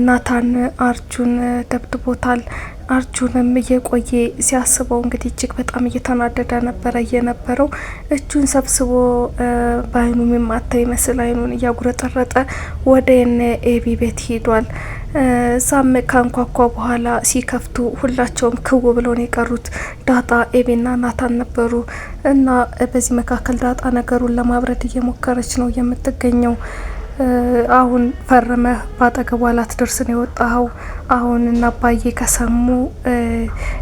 ናታን አርጁን ደብድቦታል። አርጁንም እየቆየ ሲያስበው እንግዲህ እጅግ በጣም እየተናደደ ነበረ የነበረው። እጁን ሰብስቦ በአይኑ የሚማታ ይመስል አይኑን እያጉረጠረጠ ወደ የነ ኤቢ ቤት ሄዷል። እዛም ካንኳኳ በኋላ ሲከፍቱ ሁላቸውም ክው ብለው ነው የቀሩት። ዳጣ፣ ኤቢና ናታን ነበሩ እና በዚህ መካከል ዳጣ ነገሩን ለማብረድ እየሞከረች ነው የምትገኘው። አሁን ፈርመህ ባጠገቧ ላትደርስ ነው የወጣኸው። አሁን እና አባዬ ከሰሙ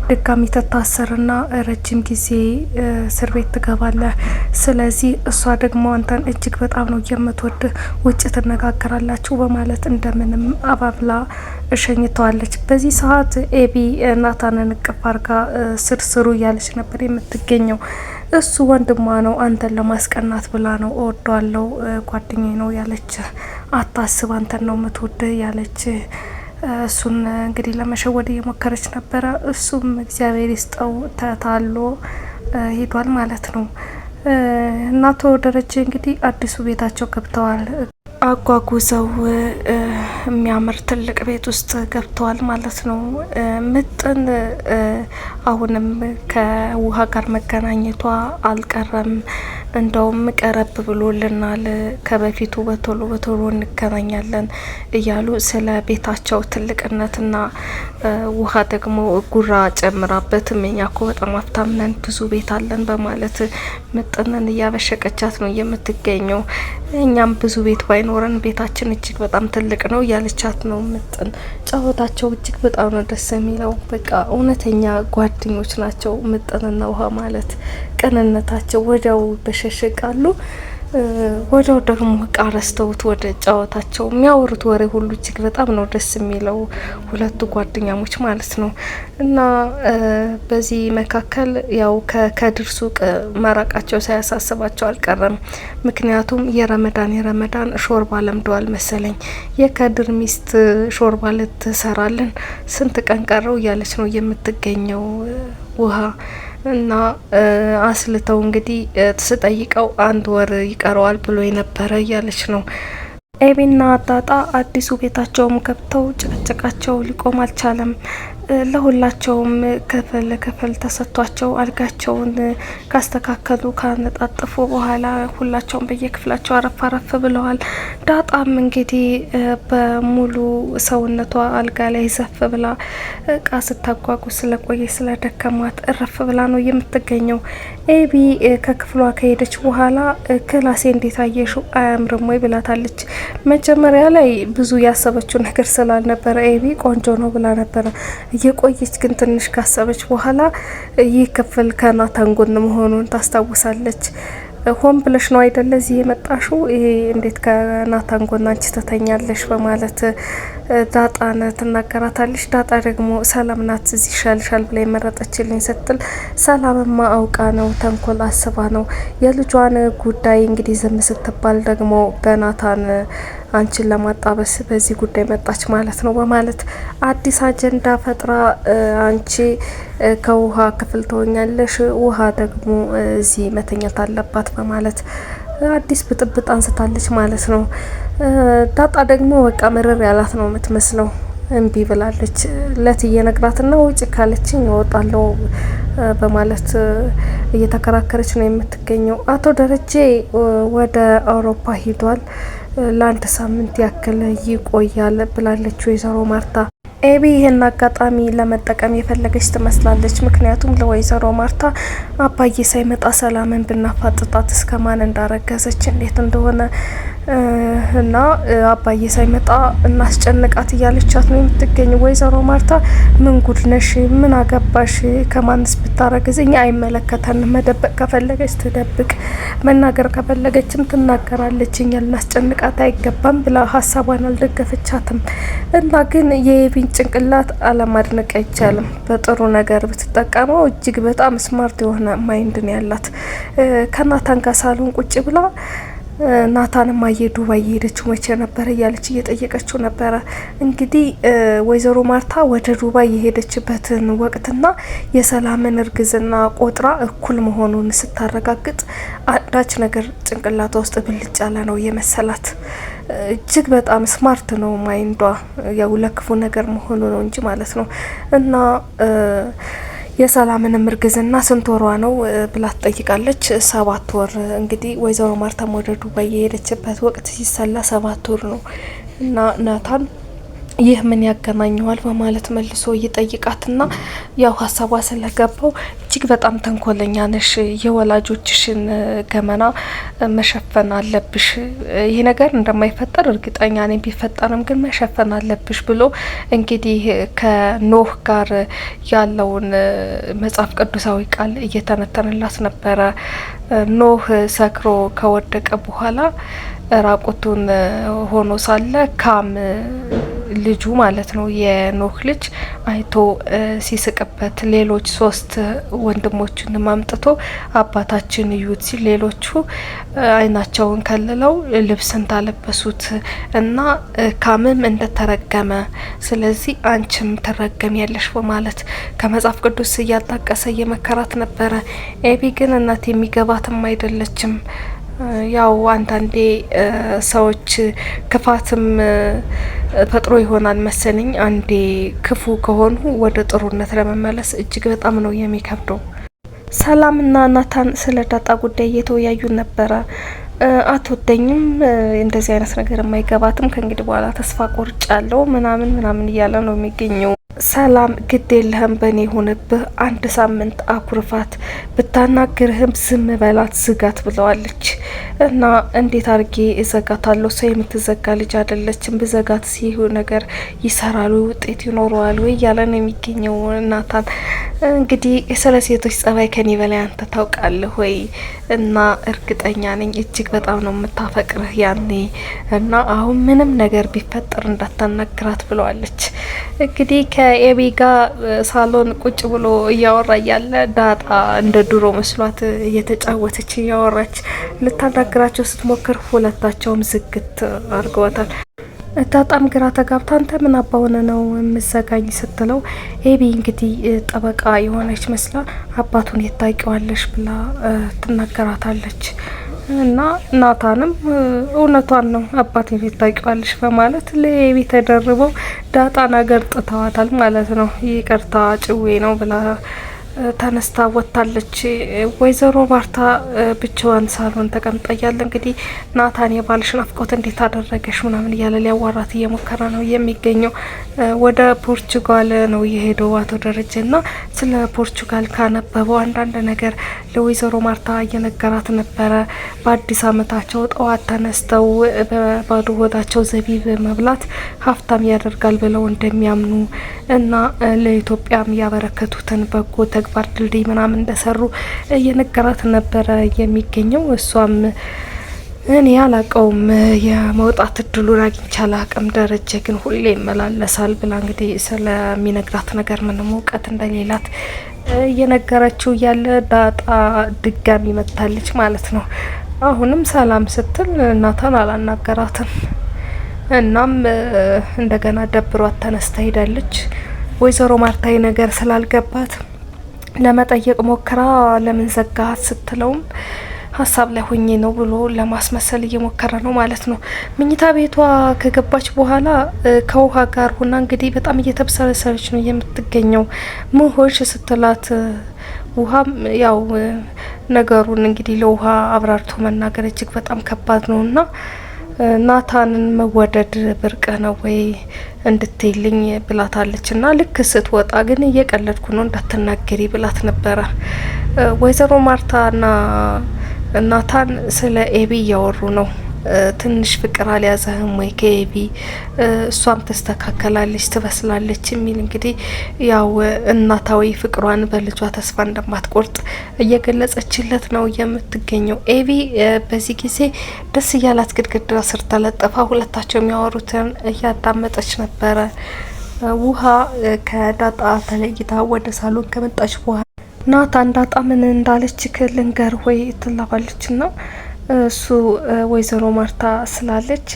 ድጋሚ ትታሰርና ረጅም ጊዜ እስር ቤት ትገባለህ። ስለዚህ እሷ ደግሞ አንተን እጅግ በጣም ነው የምትወድ፣ ውጭ ትነጋገራላችሁ በማለት እንደምንም አባብላ እሸኝተዋለች። በዚህ ሰዓት ኤቢ ናታንን እቅፍ አርጋ ስርስሩ እያለች ነበር የምትገኘው። እሱ ወንድሟ ነው፣ አንተን ለማስቀናት ብላ ነው፣ እወደዋለሁ፣ ጓደኛዬ ነው ያለች፣ አታስብ፣ አንተን ነው የምትወድ ያለች እሱን እንግዲህ ለመሸወድ እየሞከረች ነበረ። እሱም እግዚአብሔር ይስጠው ተታሎ ሄዷል ማለት ነው። እናቶ ደረጀ እንግዲህ አዲሱ ቤታቸው ገብተዋል። አጓጉዘው የሚያምር ትልቅ ቤት ውስጥ ገብተዋል ማለት ነው። ምጥን አሁንም ከውሃ ጋር መገናኘቷ አልቀረም። እንደውም ቀረብ ብሎልናል፣ ከበፊቱ በቶሎ እንገናኛለን እያሉ ስለ ቤታቸው ትልቅነትና ውሃ ደግሞ ጉራ ጨምራበት እኛ እኮ በጣም ሀብታም ነን፣ ብዙ ቤት አለን በማለት ምጥንን እያበሸቀቻት ነው የምትገኘው። እኛም ብዙ ቤት ባይኖረን ቤታችን እጅግ በጣም ትልቅ ነው እያለቻት ነው ምጥን። ጨዋታቸው እጅግ በጣም ነው ደስ የሚለው። በቃ እውነተኛ ጓደኞች ናቸው ምጥንና ውሃ ማለት። ቅንነታቸው ወዲያው በሸሸቃሉ፣ ወዲያው ደግሞ እቃ ረስተውት ወደ ጨዋታቸው የሚያወሩት ወሬ ሁሉ እጅግ በጣም ነው ደስ የሚለው። ሁለቱ ጓደኛሞች ማለት ነው። እና በዚህ መካከል ያው ከከድር ሱቅ መራቃቸው ሳያሳስባቸው አልቀረም። ምክንያቱም የረመዳን ሾርባ ለምደዋል መሰለኝ። የከድር ሚስት ሾርባ ልትሰራልን ስንት ቀን ቀረው እያለች ነው የምትገኘው ውሃ እና አስልተው እንግዲህ ስጠይቀው 1 ወር ይቀረዋል ብሎ የነበረ እያለች ነው። ኤቢና ዳጣ አዲሱ ቤታቸውም ገብተው ጭቅጭቃቸው ሊቆም አልቻለም። ለሁላቸውም ክፍል ተሰጥቷቸው አልጋቸውን ካስተካከሉ ካነጣጠፉ በኋላ ሁላቸውም በየክፍላቸው አረፍ ብለዋል። ዳጣም እንግዲህ በሙሉ ሰውነቷ አልጋ ላይ ዘፍ ብላ እቃ ስታጓጉ ስለቆየ ስለደከማት እረፍ ብላ ነው የምትገኘው። ኤቢ ከክፍሏ ከሄደች በኋላ ክላሴ እንዴት አየሽው አያምርም ወይ ብላታለች። መጀመሪያ ላይ ብዙ ያሰበችው ነገር ስላልነበረ ኤቢ ቆንጆ ነው ብላ ነበረ። እየቆየች ግን ትንሽ ካሰበች በኋላ ይህ ክፍል ከናታን ጎን መሆኑን ታስታውሳለች። ሆን ብለሽ ነው አይደለ እዚህ የመጣሽው? ይሄ እንዴት ከናታን ጎን አንቺ ተተኛለሽ? በማለት ዳጣን ትናገራታለች። ዳጣ ደግሞ ሰላም ናት እዚህ ይሻልሻል ብላ የመረጠችልኝ ስትል፣ ሰላምማ አውቃ ነው፣ ተንኮል አስባ ነው። የልጇን ጉዳይ እንግዲህ ዝም ስትባል ደግሞ በናታን አንቺን ለማጣበስ በዚህ ጉዳይ መጣች ማለት ነው በማለት አዲስ አጀንዳ ፈጥራ አንቺ ከውሃ ክፍል ትሆኛለሽ፣ ውሃ ደግሞ እዚህ መተኛት አለባት በማለት አዲስ ብጥብጥ አንስታለች ማለት ነው። ዳጣ ደግሞ በቃ ምርር ያላት ነው የምትመስለው። እምቢ ብላለች። ለትዬ ነግራትና ውጭ ካለችኝ እወጣለሁ በማለት እየተከራከረች ነው የምትገኘው። አቶ ደረጀ ወደ አውሮፓ ሂዷል። ለ1 ሳምንት ያክል ይቆያል ብላለች ወይዘሮ ማርታ። ኤቢ ይህን አጋጣሚ ለመጠቀም የፈለገች ትመስላለች። ምክንያቱም ለወይዘሮ ማርታ አባዬ ሳይመጣ ሰላምን ብናፋጥጣት እስከማን እንዳረገዘች እንዴት እንደሆነ እና አባዬ ሳይመጣ እናስጨንቃት እያለቻት ነው የምትገኝ። ወይዘሮ ማርታ ምን ጉድ ነሽ? ምን አገባሽ? ከማንስ ብታረግዝ እኛ አይመለከተንም። መደበቅ ከፈለገች ትደብቅ፣ መናገር ከፈለገችም ትናገራለች። እኛ ልናስጨንቃት አይገባም ብላ ሀሳቧን አልደገፈቻትም። እና ግን የኤቢን ጭንቅላት አለማድነቅ አይቻልም። በጥሩ ነገር ብትጠቀመው እጅግ በጣም ስማርት የሆነ ማይንድን ያላት ከናታን ጋር ሳሎን ቁጭ ብላ ናታንም አየ ዱባይ የሄደችው መቼ ነበር እያለች እየጠየቀችው ነበረ። እንግዲህ ወይዘሮ ማርታ ወደ ዱባይ የሄደችበትን ወቅትና የሰላምን እርግዝና ቆጥራ እኩል መሆኑን ስታረጋግጥ አንዳች ነገር ጭንቅላቷ ውስጥ ብልጭ ያለ ነው የመሰላት። እጅግ በጣም ስማርት ነው ማይንዷ፣ ያው ለክፉ ነገር መሆኑ ነው እንጂ ማለት ነው። እና የሰላምንም እርግዝና ስንት ወሯ ነው ብላ ትጠይቃለች። 7 ወር። እንግዲህ ወይዘሮ ማርታም ወደ ዱባይ የሄደችበት ወቅት ሲሰላ 7 ወር ነው። እና ናታን ይህ ምን ያገናኘዋል በማለት መልሶ ይጠይቃትና ያው ሀሳቧ ስለገባው እጅግ በጣም ተንኮለኛ ነሽ፣ የወላጆችሽን ገመና መሸፈን አለብሽ፣ ይህ ነገር እንደማይፈጠር እርግጠኛ ነኝ፣ ቢፈጠርም ግን መሸፈን አለብሽ ብሎ እንግዲህ ከኖህ ጋር ያለውን መጽሐፍ ቅዱሳዊ ቃል እየተነተነላት ነበረ። ኖህ ሰክሮ ከወደቀ በኋላ ራቁቱን ሆኖ ሳለ ካም ልጁ ማለት ነው የኖህ ልጅ አይቶ ሲስቅበት ሌሎች 3 ወንድሞችን ማምጥቶ አባታችን እዩት ሲል ሌሎቹ አይናቸውን ከልለው ልብስን ታለበሱት እና ካምም እንደተረገመ ስለዚህ አንቺም ትረገም ያለሽ በማለት ከመጽሐፍ ቅዱስ እያጣቀሰ እየመከራት ነበረ። ኤቢ ግን እናት የሚገባትም አይደለችም። ያው አንዳንዴ ሰዎች ክፋትም ፈጥሮ ይሆናል መሰለኝ አንዴ ክፉ ከሆኑ ወደ ጥሩነት ለመመለስ እጅግ በጣም ነው የሚከብደው። ሰላምና ናታን ስለ ዳጣ ጉዳይ እየተወያዩ ነበረ። አትወደኝም፣ እንደዚህ አይነት ነገር የማይገባትም፣ ከእንግዲህ በኋላ ተስፋ ቆርጫለሁ ምናምን እያለ ነው የሚገኘው። ሰላም ግድ የለህም በእኔ ሆነብህ፣ 1 ሳምንት አኩርፋት፣ ብታናግርህም ዝም በላት፣ ዝጋት ብለዋለች። እና እንዴት አርጌ እዘጋታለሁ? ሰው የምትዘጋ ልጅ አይደለችም። ብዘጋት ሲሁ ነገር ይሰራሉ፣ ውጤት ይኖረዋል ወይ እያለ ነው የሚገኘው ናታን። እንግዲህ ስለ ሴቶች ጸባይ ከኔ በላይ አንተ ታውቃለህ ወይ? እና እርግጠኛ ነኝ እጅግ በጣም ነው የምታፈቅርህ ያኔ እና አሁን ምንም ነገር ቢፈጠር እንዳታናግራት ብለዋለች። እንግዲህ ከኤቢ ጋር ሳሎን ቁጭ ብሎ እያወራ እያለ ዳጣ እንደ ድሮ መስሏት እየተጫወተች እያወራች ልታናግራቸው ስትሞክር ሁለታቸውም ዝግት አድርገዋታል። ዳጣም ግራ ተጋብታ አንተ ምን አባሆነ ነው የምዘጋኝ ስትለው ኤቢ እንግዲህ ጠበቃ የሆነች መስላ አባቱን የታውቂዋለሽ ብላ ትናገራታለች። እና ናታንም እውነቷን ነው አባቴን የታውቂዋለሽ በማለት ለኤቢ ተደርበው ዳጣን አገርጥተዋታል ማለት ነው። ይቅርታ ጭዌ ነው ብላ ተነስታ ወጥታለች። ወይዘሮ ማርታ ብቻዋን ሳሎን ተቀምጣ እያለ እንግዲህ ናታን የባልሽ ናፍቆት እንዴት አደረገሽ ምናምን እያለ ሊያዋራት እየሞከረ ነው የሚገኘው። ወደ ፖርቹጋል ነው የሄደው አቶ ደረጀና ስለ ፖርቹጋል ካነበበው አንዳንድ ነገር ለወይዘሮ ማርታ እየነገራት ነበረ። በአዲስ አመታቸው ጠዋት ተነስተው በባዶ ሆዳቸው ዘቢብ መብላት ሀብታም ያደርጋል ብለው እንደሚያምኑ እና ለኢትዮጵያም ያበረከቱትን በጎ ተግባር ድልድይ ምናምን እንደሰሩ እየነገራት ነበረ የሚገኘው። እሷም እኔ አላቀውም የመውጣት እድሉን አግኝቼ አላቅም፣ ደረጀ ግን ሁሌ ይመላለሳል ብላ እንግዲህ ስለሚነግራት ነገር ምንም እውቀት እንደሌላት እየነገረችው ያለ ዳጣ ድጋሚ መታለች ማለት ነው። አሁንም ሰላም ስትል ናታን አላናገራትም። እናም እንደገና ደብሯት ተነስታ ሄዳለች። ወይዘሮ ማርታይ ነገር ስላልገባት ለመጠየቅ ሞክራ ለምን ዘጋት ስትለውም ሀሳብ ላይ ሆኜ ነው ብሎ ለማስመሰል እየሞከረ ነው ማለት ነው። መኝታ ቤቷ ከገባች በኋላ ከውሃ ጋር ሆና እንግዲህ በጣም እየተብሰለሰለች ነው የምትገኘው። ምን ሆንሽ ስትላት ውሃም ያው ነገሩን እንግዲህ ለውሃ አብራርቶ መናገር እጅግ በጣም ከባድ ነውና ናታንን መወደድ ብርቅ ነው ወይ እንድትይልኝ ብላታለች። እና ልክ ስትወጣ ግን እየቀለድኩ ነው እንዳትናገሪ ብላት ነበረ። ወይዘሮ ማርታና ናታን ስለ ኤቢ እያወሩ ነው። ትንሽ ፍቅር አልያዘህም ወይ ከኤቢ? እሷም ተስተካከላለች ትበስላለች የሚል እንግዲህ ያው እናታዊ ፍቅሯን በልጇ ተስፋ እንደማትቆርጥ እየገለጸችለት ነው የምትገኘው። ኤቢ በዚህ ጊዜ ደስ እያላት ግድግዳ ስር ተለጠፋ ሁለታቸው የሚያወሩትን እያዳመጠች ነበረ። ውሃ ከዳጣ ተለይታ ወደ ሳሎን ከመጣች በኋላ ናታን ዳጣ ምን እንዳለች ልንገር ወይ ትላባለች ና እሱ ወይዘሮ ማርታ ስላለች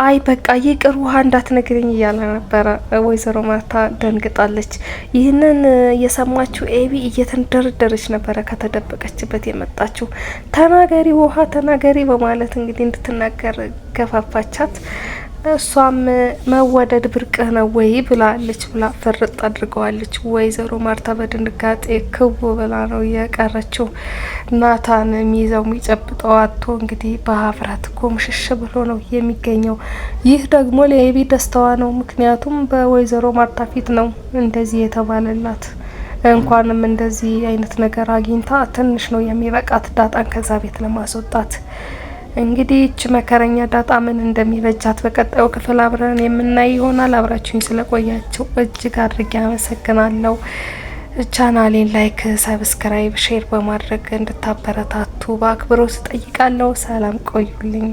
አይ በቃ ይቅር ውሃ እንዳትነግረኝ እያለ ነበረ። ወይዘሮ ማርታ ደንግጣለች። ይህንን የሰማችው ኤቢ እየተንደረደረች ነበረ ከተደበቀችበት የመጣችው። ተናገሪ ውሃ ተናገሪ በማለት እንግዲህ እንድትናገር ገፋፋቻት። እሷም መወደድ ብርቅህ ነው ወይ ብላለች ብላ ፍርጥ አድርገዋለች። ወይዘሮ ማርታ በድንጋጤ ክው ብላ ነው የቀረችው። ናታን ሚይዘው የሚጨብጠው አቶ እንግዲህ በሀፍረት ኮምሽሽ ብሎ ነው የሚገኘው። ይህ ደግሞ ለኤቢ ደስታዋ ነው። ምክንያቱም በወይዘሮ ማርታ ፊት ነው እንደዚህ የተባለላት። እንኳንም እንደዚህ አይነት ነገር አግኝታ ትንሽ ነው የሚበቃት ዳጣን ከዛ ቤት ለማስወጣት። እንግዲህ እች መከረኛ ዳጣ ምን እንደሚበጃት በቀጣዩ ክፍል አብረን የምናይ ይሆናል። አብራችሁኝ ስለቆያችሁ እጅግ አድርጌ አመሰግናለሁ። ቻናሌን ላይክ፣ ሰብስክራይብ፣ ሼር በማድረግ እንድታበረታቱ በአክብሮት ጠይቃለሁ። ሰላም ቆዩልኝ።